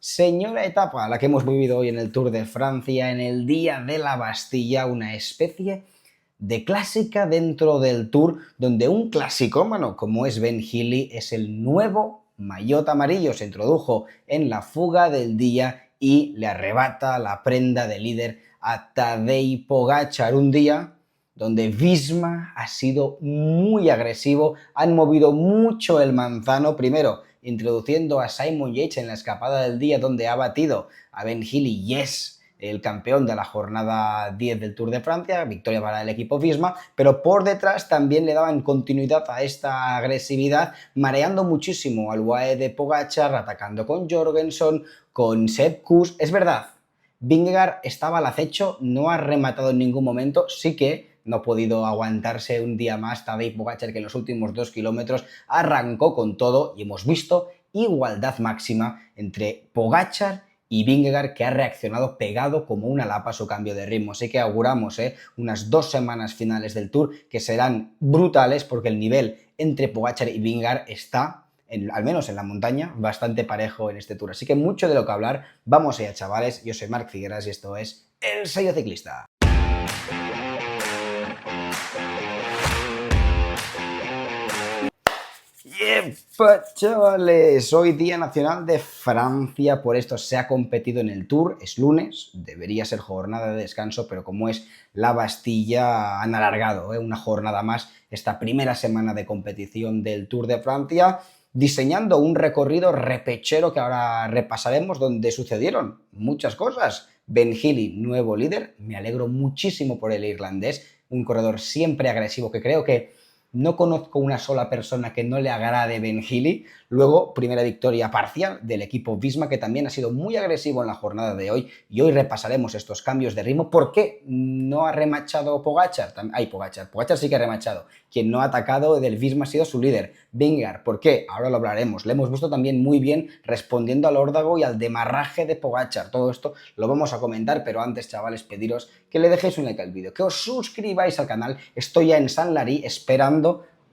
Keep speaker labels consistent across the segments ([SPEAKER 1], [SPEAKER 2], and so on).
[SPEAKER 1] Señora etapa, la que hemos vivido hoy en el Tour de Francia, en el Día de la Bastilla, una especie de clásica dentro del Tour, donde un clasicómano como es Ben Healy es el nuevo maillot amarillo, se introdujo en la fuga del día y le arrebata la prenda de líder a Tadej Pogačar, un día donde Visma ha sido muy agresivo, han movido mucho el manzano, primero introduciendo a Simon Yates en la escapada del día donde ha batido a Ben Healy, yes, el campeón de la jornada 10 del Tour de Francia, victoria para el equipo Visma, pero por detrás también le daban continuidad a esta agresividad, mareando muchísimo al UAE de Pogačar, atacando con Jorgenson, con Sepp Kuss. Es verdad, Vingegaard estaba al acecho, no ha rematado en ningún momento, sí que no ha podido aguantarse un día más Tadej Pogačar, que en los últimos 2 kilómetros arrancó con todo y hemos visto igualdad máxima entre Pogačar y Vingegaard, que ha reaccionado pegado como una lapa a su cambio de ritmo. Así que auguramos unas 2 semanas finales del Tour que serán brutales, porque el nivel entre Pogačar y Vingegaard está, al menos en la montaña, bastante parejo en este Tour. Así que mucho de lo que hablar. Vamos allá, chavales. Yo soy Marc Figueras y esto es El Sello Ciclista. ¡Yepa, chavales! Hoy Día Nacional de Francia, por esto se ha competido en el Tour, es lunes, debería ser jornada de descanso, pero como es la Bastilla, han alargado una jornada más esta primera semana de competición del Tour de Francia, diseñando un recorrido repechero que ahora repasaremos, donde sucedieron muchas cosas. Ben Healy, nuevo líder, me alegro muchísimo por el irlandés, un corredor siempre agresivo que creo que no conozco una sola persona que no le agrade Ben Healy. Luego, primera victoria parcial del equipo Visma, que también ha sido muy agresivo en la jornada de hoy. Y hoy repasaremos estos cambios de ritmo. ¿Por qué no ha remachado Pogačar? Pogačar sí que ha remachado. Quien no ha atacado del Visma ha sido su líder, Vingegaard. ¿Por qué? Ahora lo hablaremos. Le hemos visto también muy bien respondiendo al órdago y al demarraje de Pogačar. Todo esto lo vamos a comentar, pero antes, chavales, pediros que le dejéis un like al vídeo, que os suscribáis al canal. Estoy ya en San Larí esperando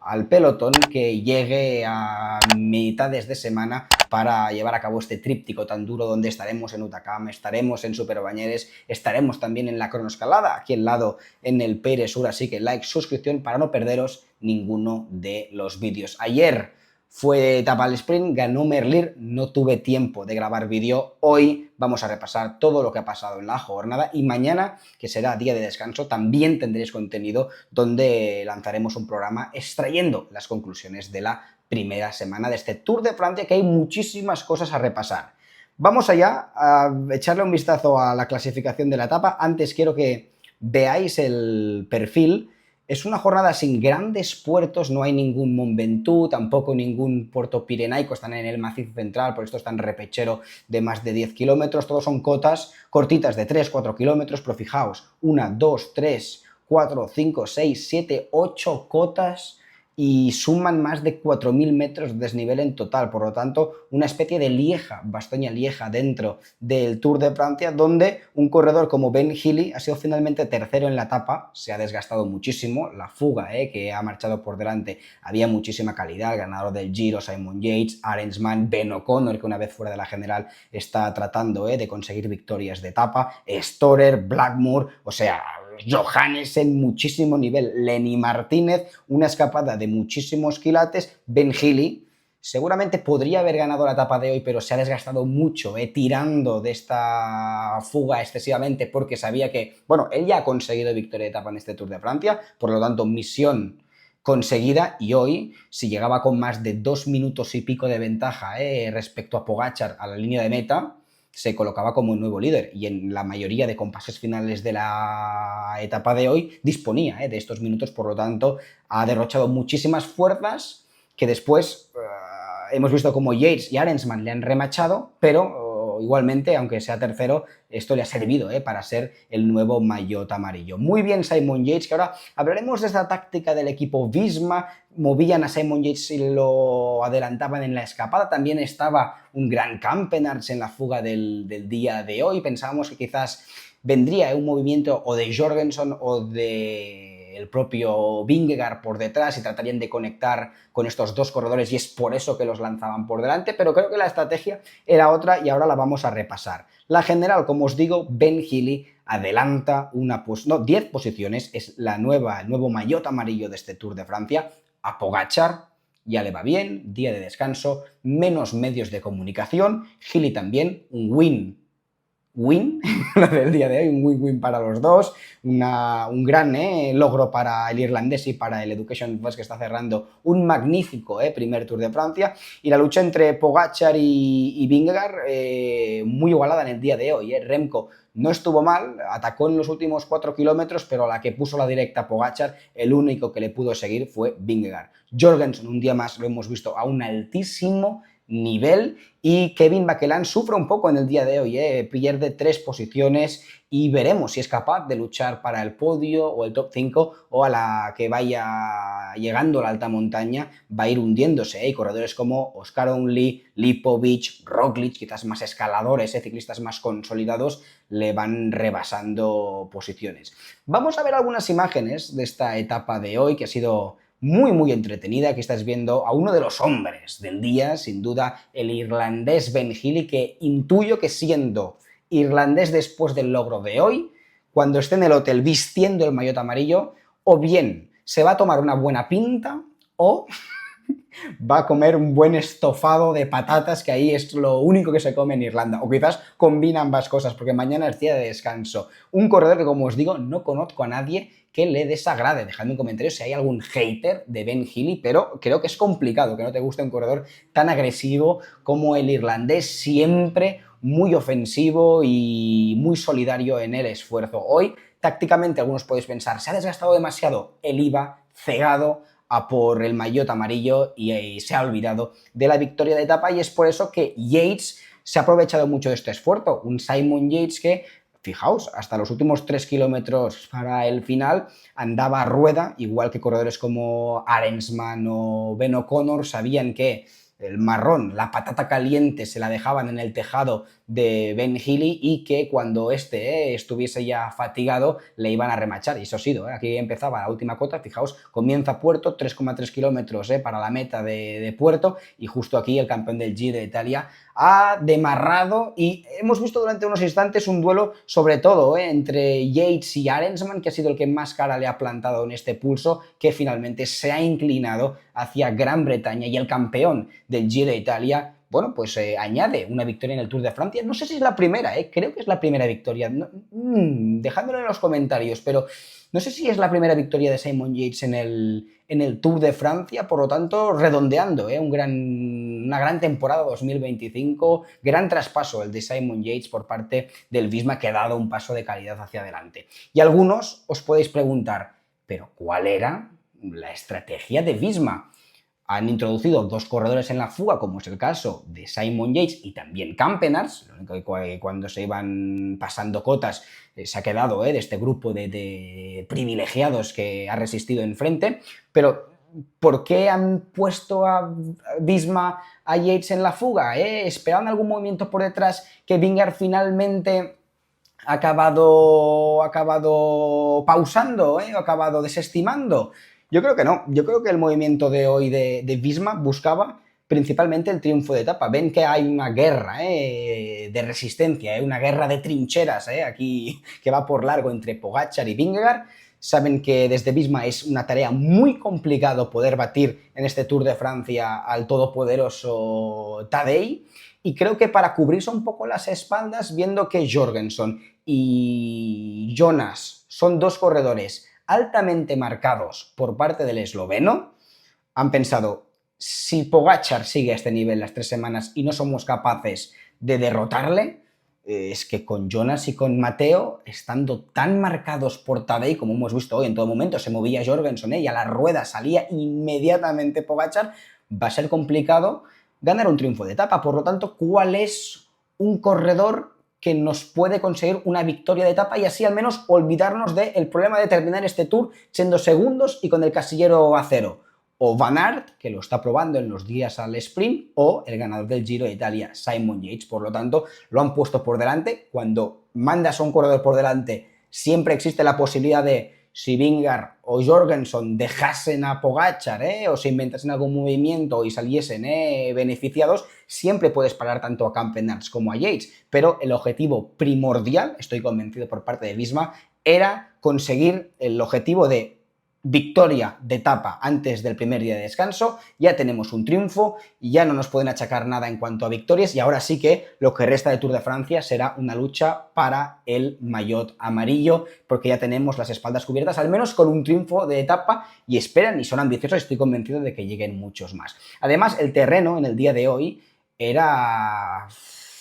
[SPEAKER 1] al pelotón que llegue a mitades de semana para llevar a cabo este tríptico tan duro, donde estaremos en Utacam, estaremos en Superbañeres, estaremos también en la cronoescalada, aquí al lado en el Peire Sur, así que like, suscripción para no perderos ninguno de los vídeos. Ayer fue etapa al sprint, ganó Merlier, no tuve tiempo de grabar vídeo. Hoy vamos a repasar todo lo que ha pasado en la jornada y mañana, que será día de descanso, también tendréis contenido donde lanzaremos un programa extrayendo las conclusiones de la primera semana de este Tour de Francia, que hay muchísimas cosas a repasar. Vamos allá a echarle un vistazo a la clasificación de la etapa. Antes quiero que veáis el perfil. Es una jornada sin grandes puertos, no hay ningún Mont Ventoux, tampoco ningún puerto pirenaico, están en el macizo central, por esto están repechero de más de 10 kilómetros, todos son cotas cortitas de 3-4 kilómetros, pero fijaos, 1, 2, 3, 4, 5, 6, 7, 8 cotas y suman más de 4.000 metros de desnivel en total, por lo tanto, una especie de Lieja, Bastoña-Lieja dentro del Tour de Francia, donde un corredor como Ben Healy ha sido finalmente tercero en la etapa, se ha desgastado muchísimo, la fuga que ha marchado por delante, había muchísima calidad, el ganador del Giro, Simon Yates, Arensman, Ben O'Connor, que una vez fuera de la general está tratando de conseguir victorias de etapa, Storer, Blackmore, o sea, Johannessen, muchísimo nivel, Lenny Martínez, una escapada de muchísimos quilates, Ben Healy seguramente podría haber ganado la etapa de hoy, pero se ha desgastado mucho tirando de esta fuga excesivamente, porque sabía que, bueno, él ya ha conseguido victoria de etapa en este Tour de Francia, por lo tanto, misión conseguida, y hoy, si llegaba con más de 2 minutos y pico de ventaja respecto a Pogačar a la línea de meta, se colocaba como un nuevo líder, y en la mayoría de compases finales de la etapa de hoy disponía de estos minutos, por lo tanto ha derrochado muchísimas fuerzas que después hemos visto como Yates y Arensman le han remachado, pero igualmente, aunque sea tercero, esto le ha servido para ser el nuevo maillot amarillo. Muy bien Simon Yates, que ahora hablaremos de esta táctica del equipo Visma, movían a Simon Yates y lo adelantaban en la escapada, también estaba un gran Campenarts en la fuga del día de hoy, pensábamos que quizás vendría un movimiento o de Jorgenson o de el propio Vingegaard por detrás y tratarían de conectar con estos dos corredores y es por eso que los lanzaban por delante, pero creo que la estrategia era otra y ahora la vamos a repasar. La general, como os digo, Ben Healy adelanta 10 posiciones, es el nuevo maillot amarillo de este Tour de Francia, a Pogačar. Ya le va bien, día de descanso, menos medios de comunicación, Healy también, un win lo del día de hoy, un win-win para los dos, un gran logro para el irlandés y para el Education First, que está cerrando un magnífico primer Tour de Francia, y la lucha entre Pogačar y Vingegaard muy igualada en el día de hoy. Remco no estuvo mal, atacó en los últimos 4 kilómetros, pero a la que puso la directa Pogačar, el único que le pudo seguir fue Vingegaard. Jorgensen, un día más, lo hemos visto a un altísimo nivel, y Kevin Bakelán sufre un poco en el día de hoy, pierde 3 posiciones y veremos si es capaz de luchar para el podio o el top 5 o a la que vaya llegando a la alta montaña va a ir hundiéndose. Y corredores como Oscar Onley, Lipovic, Roglic, quizás más escaladores, ciclistas más consolidados, le van rebasando posiciones. Vamos a ver algunas imágenes de esta etapa de hoy que ha sido muy entretenida. Aquí estás viendo a uno de los hombres del día, sin duda el irlandés Ben Healy, que intuyo que siendo irlandés después del logro de hoy, cuando esté en el hotel vistiendo el maillot amarillo, o bien se va a tomar una buena pinta o va a comer un buen estofado de patatas, que ahí es lo único que se come en Irlanda, o quizás combina ambas cosas, porque mañana es día de descanso. Un corredor que, como os digo, no conozco a nadie que le desagrade. Dejadme en comentarios si hay algún hater de Ben Healy, pero creo que es complicado que no te guste un corredor tan agresivo como el irlandés, siempre muy ofensivo y muy solidario en el esfuerzo. Hoy, tácticamente, algunos podéis pensar, ¿se ha desgastado demasiado? Él iba cegado a por el maillot amarillo y se ha olvidado de la victoria de etapa, y es por eso que Yates se ha aprovechado mucho de este esfuerzo. Un Simon Yates que, fijaos, hasta los últimos 3 kilómetros para el final andaba a rueda, igual que corredores como Arensman o Ben O'Connor sabían que el marrón, la patata caliente, se la dejaban en el tejado de Ben Healy y que cuando estuviese ya fatigado le iban a remachar. Y eso ha sido, aquí empezaba la última cota, fijaos, comienza Puerto, 3,3 kilómetros para la meta de Puerto, y justo aquí el campeón del Giro de Italia ha demarrado y hemos visto durante unos instantes un duelo sobre todo entre Yates y Arensman, que ha sido el que más cara le ha plantado en este pulso, que finalmente se ha inclinado hacia Gran Bretaña, y el campeón del Giro de Italia, bueno, pues añade una victoria en el Tour de Francia. No sé si es la primera, creo que es la primera victoria. Dejádmelo en los comentarios, pero no sé si es la primera victoria de Simon Yates en el Tour de Francia, por lo tanto, redondeando, una gran temporada 2025, gran traspaso el de Simon Yates por parte del Visma, que ha dado un paso de calidad hacia adelante. Y algunos os podéis preguntar, ¿pero cuál era la estrategia de Visma? Han introducido 2 corredores en la fuga, como es el caso de Simon Yates y también Campenaerts, lo único que cuando se iban pasando cotas se ha quedado de este grupo de privilegiados que ha resistido enfrente, pero ¿por qué han puesto a Visma a Yates en la fuga? ¿Esperaban algún movimiento por detrás que Vingegaard finalmente ha acabado pausando, ha acabado desestimando? Yo creo que no. Yo creo que el movimiento de hoy de Visma buscaba principalmente el triunfo de etapa. Ven que hay una guerra de resistencia, una guerra de trincheras aquí que va por largo entre Pogačar y Vingegaard. Saben que desde Visma es una tarea muy complicado poder batir en este Tour de Francia al todopoderoso Tadej, y creo que para cubrirse un poco las espaldas, viendo que Jorgensen y Jonas son 2 corredores altamente marcados por parte del esloveno, han pensado, si Pogačar sigue a este nivel las 3 semanas y no somos capaces de derrotarle, es que con Jonas y con Mateo, estando tan marcados por Tadej, como hemos visto hoy, en todo momento se movía Jorgensen y a la rueda salía inmediatamente Pogačar, va a ser complicado ganar un triunfo de etapa. Por lo tanto, ¿cuál es un corredor que nos puede conseguir una victoria de etapa y así al menos olvidarnos del problema de terminar este Tour siendo segundos y con el casillero a 0? O Van Aert, que lo está probando en los días al sprint, o el ganador del Giro de Italia, Simon Yates. Por lo tanto, lo han puesto por delante. Cuando mandas a un corredor por delante, siempre existe la posibilidad de si Vingegaard o Jorgensen dejasen a Pogačar, o se inventasen algún movimiento y saliesen beneficiados, siempre puedes parar tanto a Campenaerts como a Yates, pero el objetivo primordial, estoy convencido por parte de Visma, era conseguir el objetivo de victoria de etapa antes del primer día de descanso. Ya tenemos un triunfo y ya no nos pueden achacar nada en cuanto a victorias, y ahora sí que lo que resta de Tour de Francia será una lucha para el maillot amarillo, porque ya tenemos las espaldas cubiertas, al menos con un triunfo de etapa, y esperan y son ambiciosos, estoy convencido de que lleguen muchos más. Además, el terreno en el día de hoy era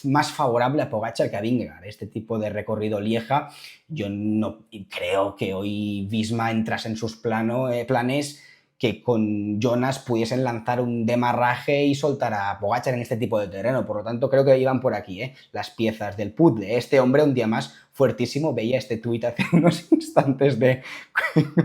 [SPEAKER 1] más favorable a Pogačar que a Vingegaard. Este tipo de recorrido Lieja, yo no creo que hoy Visma entrase en sus planes que con Jonas pudiesen lanzar un demarraje y soltar a Pogačar en este tipo de terreno. Por lo tanto, creo que iban por aquí, las piezas del puzzle. Este hombre, un día más, fuertísimo. Veía este tuit hace unos instantes de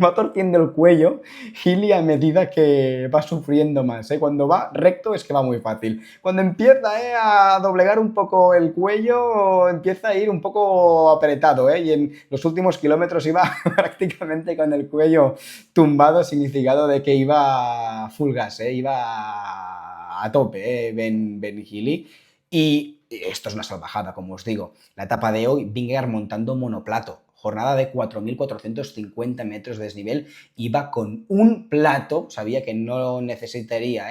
[SPEAKER 1] va torciendo el cuello Gili a medida que va sufriendo más. Cuando va recto es que va muy fácil. Cuando empieza a doblegar un poco el cuello, empieza a ir un poco apretado. Y en los últimos kilómetros iba prácticamente con el cuello tumbado, significado de que iba full gas, iba a tope, Ben Gili. Y esto es una salvajada, como os digo. La etapa de hoy, Vingegaard montando monoplato, jornada de 4.450 metros de desnivel, iba con un plato, sabía que no necesitaría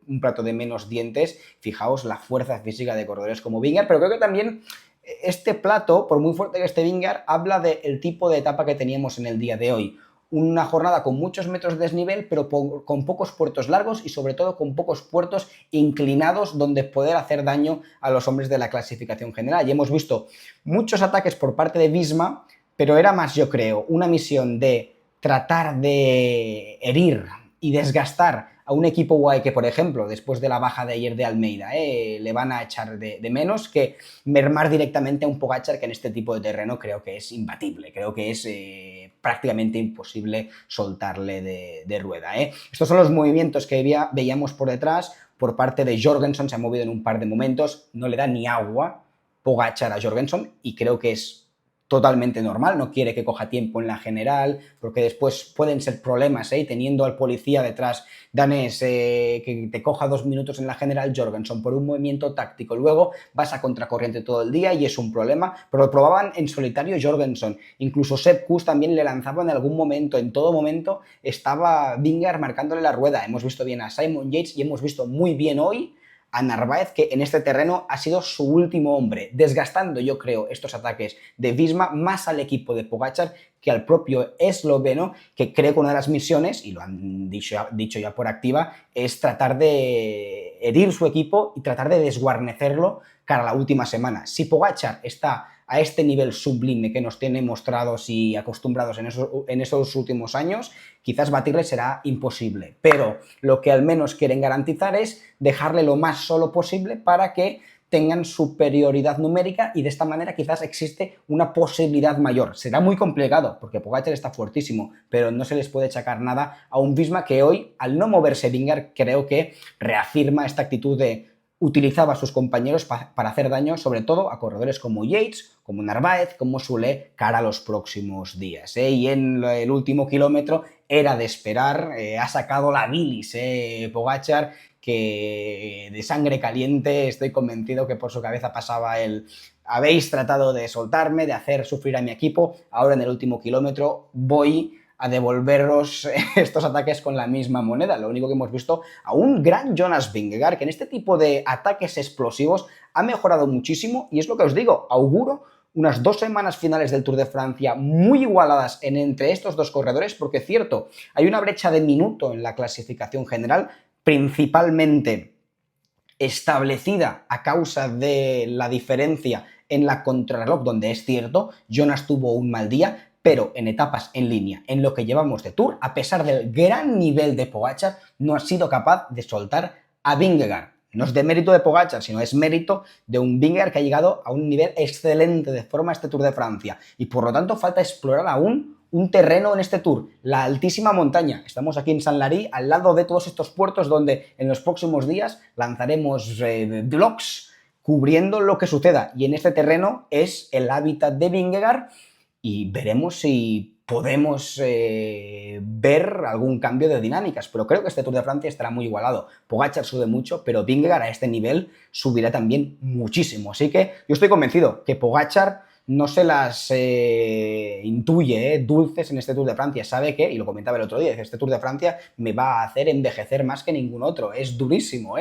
[SPEAKER 1] un plato de menos dientes. Fijaos la fuerza física de corredores como Vingegaard, pero creo que también este plato, por muy fuerte que esté Vingegaard, habla del tipo de etapa que teníamos en el día de hoy. Una jornada con muchos metros de desnivel, pero con pocos puertos largos y sobre todo con pocos puertos inclinados donde poder hacer daño a los hombres de la clasificación general. Y hemos visto muchos ataques por parte de Visma, pero era más, yo creo, una misión de tratar de herir y desgastar a un equipo guay que, por ejemplo, después de la baja de ayer de Almeida, le van a echar de menos, que mermar directamente a un Pogačar que en este tipo de terreno creo que es imbatible, creo que es prácticamente imposible soltarle de rueda. Estos son los movimientos que veíamos por detrás. Por parte de Jorgensen se ha movido en un par de momentos, no le da ni agua Pogačar a Jorgensen, y creo que es totalmente normal, no quiere que coja tiempo en la general, porque después pueden ser problemas, teniendo al policía detrás danés que te coja 2 minutos en la general, Jorgensen, por un movimiento táctico. Luego vas a contracorriente todo el día y es un problema, pero lo probaban en solitario Jorgensen. Incluso Sepp Kuss también le lanzaba en algún momento, en todo momento estaba Vingegaard marcándole la rueda. Hemos visto bien a Simon Yates y hemos visto muy bien hoy a Narváez, que en este terreno ha sido su último hombre, desgastando, yo creo, estos ataques de Visma más al equipo de Pogačar que al propio esloveno, que creo que una de las misiones, y lo han dicho ya por activa, es tratar de herir su equipo y tratar de desguarnecerlo cara a la última semana. Si Pogačar está a este nivel sublime que nos tiene mostrados y acostumbrados en esos últimos años, quizás batirle será imposible, pero lo que al menos quieren garantizar es dejarle lo más solo posible para que tengan superioridad numérica, y de esta manera quizás existe una posibilidad mayor. Será muy complicado porque Pogačar está fuertísimo, pero no se les puede achacar nada a un Visma que hoy, al no moverse Vingegaard, creo que reafirma esta actitud de utilizaba a sus compañeros para hacer daño, sobre todo a corredores como Yates, como Narváez, como Soler, cara a los próximos días. Y en el último kilómetro era de esperar, ha sacado la bilis Pogačar, que de sangre caliente estoy convencido que por su cabeza pasaba el: habéis tratado de soltarme, de hacer sufrir a mi equipo, ahora en el último kilómetro voy a devolveros estos ataques con la misma moneda. Lo único que hemos visto a un gran Jonas Vingegaard, que en este tipo de ataques explosivos ha mejorado muchísimo, y es lo que os digo, auguro unas 2 semanas finales del Tour de Francia muy igualadas entre estos dos corredores, porque es cierto, hay una brecha de minuto en la clasificación general, principalmente establecida a causa de la diferencia en la contrarreloj, donde es cierto, Jonas tuvo un mal día, pero en etapas en línea, en lo que llevamos de Tour, a pesar del gran nivel de Pogačar, no ha sido capaz de soltar a Vingegaard. No es de mérito de Pogačar, sino es mérito de un Vingegaard que ha llegado a un nivel excelente de forma a este Tour de Francia, y por lo tanto falta explorar aún un terreno en este Tour, la altísima montaña. Estamos aquí en Saint-Lary, al lado de todos estos puertos donde en los próximos días lanzaremos vlogs cubriendo lo que suceda, y en este terreno es el hábitat de Vingegaard, y veremos si podemos ver algún cambio de dinámicas, pero creo que este Tour de Francia estará muy igualado. Pogačar sube mucho, pero Vingegaard a este nivel subirá también muchísimo, así que yo estoy convencido que Pogačar no se las intuye dulces en este Tour de Francia, sabe que, y lo comentaba el otro día, este Tour de Francia me va a hacer envejecer más que ningún otro, es durísimo,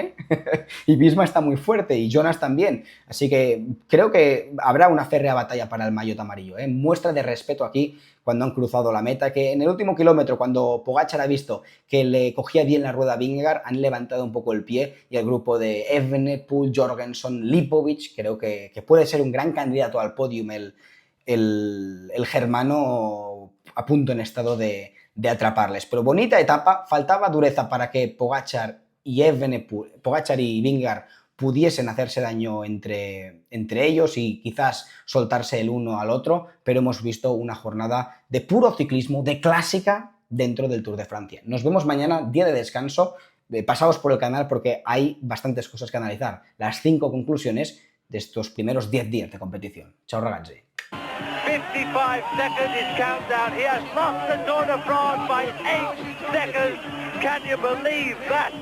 [SPEAKER 1] y Visma está muy fuerte, y Jonas también, así que creo que habrá una férrea batalla para el maillot amarillo, muestra de respeto aquí cuando han cruzado la meta, que en el último kilómetro, cuando Pogačar ha visto que le cogía bien la rueda a Vingegaard, han levantado un poco el pie, y el grupo de Evenepoel, Jorgenson, Lipovic, creo que puede ser un gran candidato al podium el germano a punto en estado de atraparles. Pero bonita etapa, faltaba dureza para que Pogačar y Vingegaard pudiesen hacerse daño entre ellos y quizás soltarse el uno al otro, pero hemos visto una jornada de puro ciclismo, de clásica dentro del Tour de Francia. Nos vemos mañana, día de descanso. Pasaos por el canal porque hay bastantes cosas que analizar. Las 5 conclusiones de estos primeros 10 días de competición. Chao ragazzi.
[SPEAKER 2] 55 seconds is countdown. He has lost the Tour de France by 8 seconds. Can you believe that?